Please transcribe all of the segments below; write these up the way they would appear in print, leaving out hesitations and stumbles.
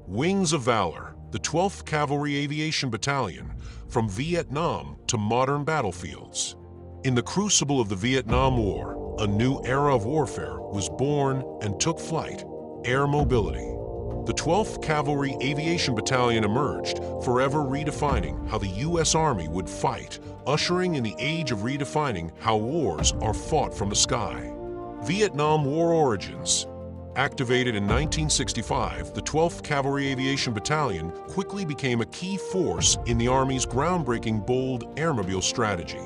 Wings of Valor, the 12th Cavalry Aviation Battalion, from Vietnam to modern battlefields. In the crucible of the Vietnam War, a new era of warfare was born and took flight: air mobility. The 12th Cavalry Aviation Battalion emerged, forever redefining how the U.S. Army would fight, ushering in the age of redefining how wars are fought from the sky. Vietnam War origins. Activated in 1965, the 12th Cavalry Aviation Battalion quickly became a key force in the Army's groundbreaking bold airmobile strategy.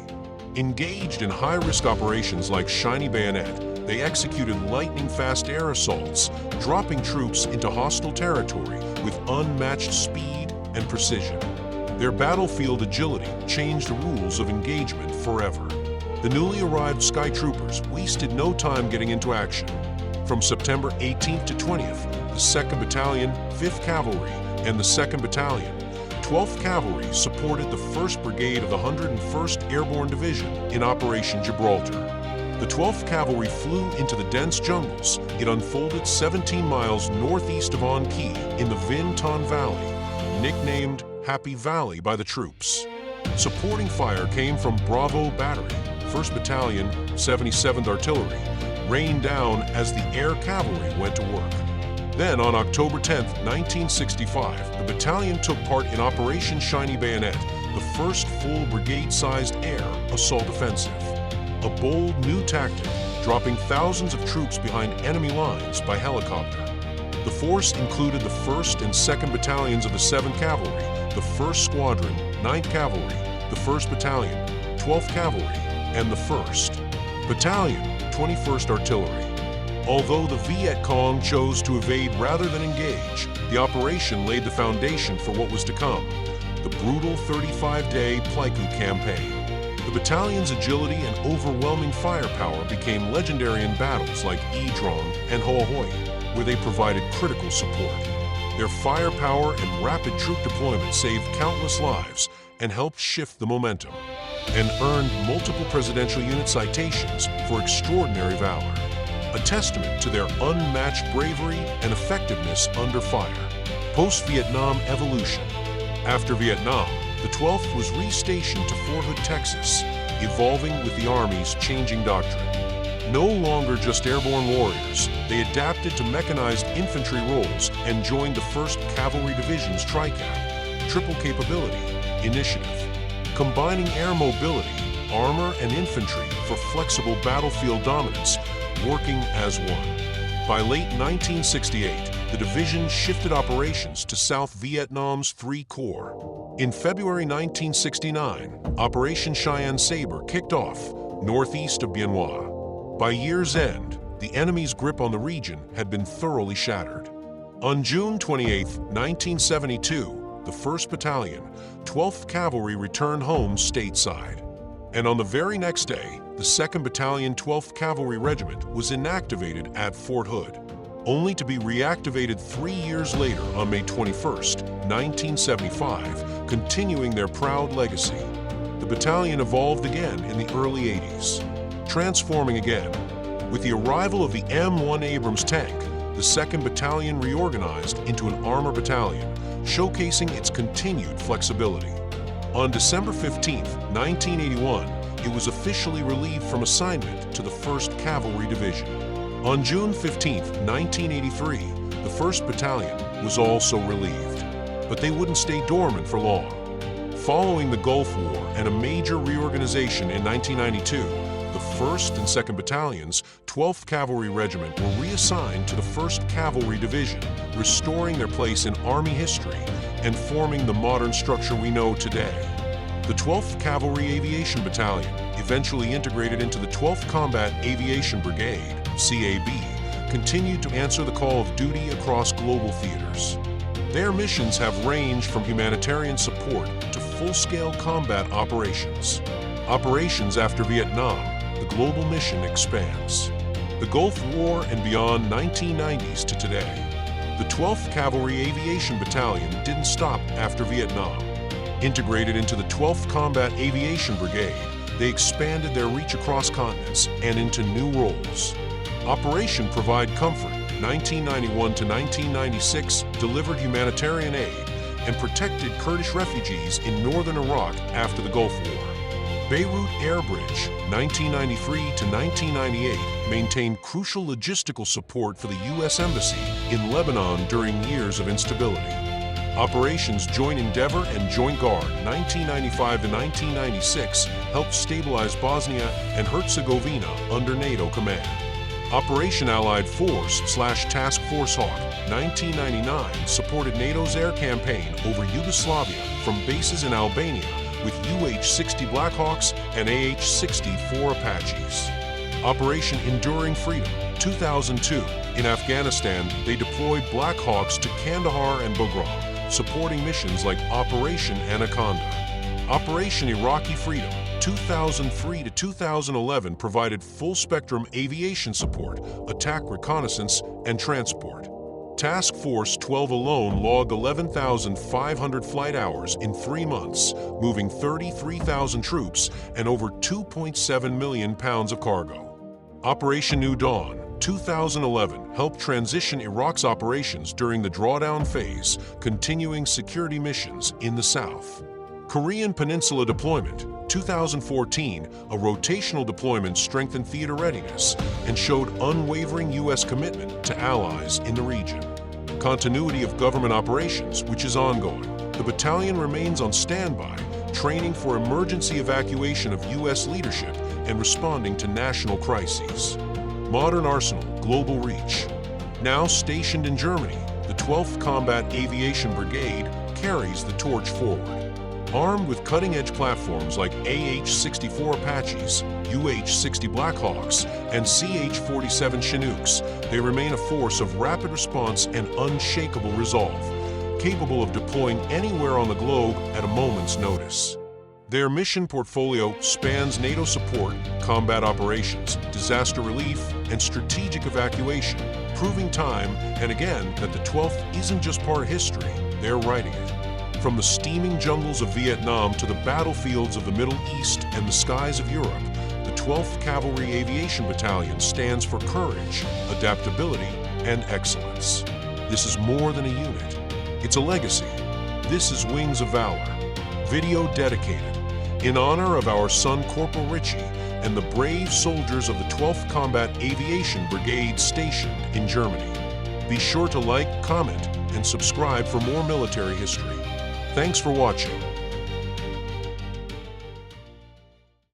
Engaged in high-risk operations like Shiny Bayonet, they executed lightning-fast air assaults, dropping troops into hostile territory with unmatched speed and precision. Their battlefield agility changed the rules of engagement forever. The newly arrived Sky Troopers wasted no time getting into action. From September 18th to 20th, the 2nd Battalion, 5th Cavalry, and the 2nd Battalion, 12th Cavalry supported the 1st Brigade of the 101st Airborne Division in Operation Gibraltar. The 12th Cavalry flew into the dense jungles. It unfolded 17 miles northeast of An Key in the Vinh Ton Valley, nicknamed Happy Valley by the troops. Supporting fire came from Bravo Battery, 1st Battalion, 77th Artillery, rained down as the Air Cavalry went to work. Then, on October 10, 1965, the battalion took part in Operation Shiny Bayonet, the first full brigade-sized air assault offensive. A bold new tactic, dropping thousands of troops behind enemy lines by helicopter. The force included the 1st and 2nd Battalions of the 7th Cavalry, the 1st Squadron, 9th Cavalry, the 1st Battalion, 12th Cavalry, and the 1st Battalion, 21st Artillery. Although the Viet Cong chose to evade rather than engage, the operation laid the foundation for what was to come: the brutal 35-day Pleiku campaign. The battalion's agility and overwhelming firepower became legendary in battles like Y Trong and Hoa Hoi, where they provided critical support. Their firepower and rapid troop deployment saved countless lives and helped shift the momentum, and earned multiple Presidential Unit citations for extraordinary valor, a testament to their unmatched bravery and effectiveness under fire. Post-Vietnam evolution. After Vietnam, the 12th was restationed to Fort Hood, Texas, evolving with the Army's changing doctrine. No longer just airborne warriors, they adapted to mechanized infantry roles and joined the 1st Cavalry Division's TRICAP, Triple Capability, initiative, combining air mobility, armor, and infantry for flexible battlefield dominance, working as one. By late 1968, the division shifted operations to South Vietnam's 3 Corps. In February 1969, Operation Cheyenne Sabre kicked off northeast of Bien Hoa. By year's end, the enemy's grip on the region had been thoroughly shattered. On June 28, 1972, the 1st Battalion, 12th Cavalry returned home stateside. And on the very next day, the 2nd Battalion, 12th Cavalry Regiment was inactivated at Fort Hood, only to be reactivated 3 years later on May 21, 1975, continuing their proud legacy. The battalion evolved again in the early 80s, transforming again. With the arrival of the M1 Abrams tank, the 2nd Battalion reorganized into an armor battalion, showcasing its continued flexibility. On December 15, 1981, it was officially relieved from assignment to the 1st Cavalry Division. On June 15, 1983, the 1st Battalion was also relieved, but they wouldn't stay dormant for long. Following the Gulf War and a major reorganization in 1992, the 1st and 2nd Battalions, 12th Cavalry Regiment were reassigned to the 1st Cavalry Division, restoring their place in Army history and forming the modern structure we know today. The 12th Cavalry Aviation Battalion, eventually integrated into the 12th Combat Aviation Brigade, CAB, continued to answer the call of duty across global theaters. Their missions have ranged from humanitarian support to full-scale combat operations. Operations after Vietnam, the global mission expands. The Gulf War and beyond 1990s to today. The 12th Cavalry Aviation Battalion didn't stop after Vietnam. Integrated into the 12th Combat Aviation Brigade, they expanded their reach across continents and into new roles. Operation Provide Comfort, 1991 to 1996, delivered humanitarian aid and protected Kurdish refugees in northern Iraq after the Gulf War. Beirut Air Bridge, 1993 to 1998, maintained crucial logistical support for the U.S. Embassy in Lebanon during years of instability. Operations Joint Endeavour and Joint Guard, 1995 to 1996, helped stabilize Bosnia and Herzegovina under NATO command. Operation Allied Force/Task Force Hawk, 1999, supported NATO's air campaign over Yugoslavia from bases in Albania with UH-60 Blackhawks and AH-64 Apaches. Operation Enduring Freedom, 2002, in Afghanistan, they deployed Blackhawks to Kandahar and Bagram, supporting missions like Operation Anaconda. Operation Iraqi Freedom, 2003 to 2011, provided full-spectrum aviation support, attack reconnaissance, and transport. Task Force 12 alone logged 11,500 flight hours in 3 months, moving 33,000 troops and over 2.7 million pounds of cargo. Operation New Dawn, 2011, helped transition Iraq's operations during the drawdown phase, continuing security missions in the south. Korean Peninsula Deployment, 2014, a rotational deployment strengthened theater readiness and showed unwavering U.S. commitment to allies in the region. Continuity of government operations, which is ongoing. The battalion remains on standby, training for emergency evacuation of U.S. leadership and responding to national crises. Modern arsenal, global reach. Now stationed in Germany, the 12th Combat Aviation Brigade carries the torch forward. Armed with cutting-edge platforms like AH-64 Apaches, UH-60 Blackhawks, and CH-47 Chinooks, they remain a force of rapid response and unshakable resolve, capable of deploying anywhere on the globe at a moment's notice. Their mission portfolio spans NATO support, combat operations, disaster relief, and strategic evacuation, proving time and again that the 12th isn't just part of history, they're writing it. From the steaming jungles of Vietnam to the battlefields of the Middle East and the skies of Europe, the 12th Cavalry Aviation Battalion stands for courage, adaptability, and excellence. This is more than a unit. It's a legacy. This is Wings of Valor. Video dedicated in honor of our son Corporal Ritchie and the brave soldiers of the 12th Combat Aviation Brigade stationed in Germany. Be sure to like, comment, and subscribe for more military history. Thanks for watching.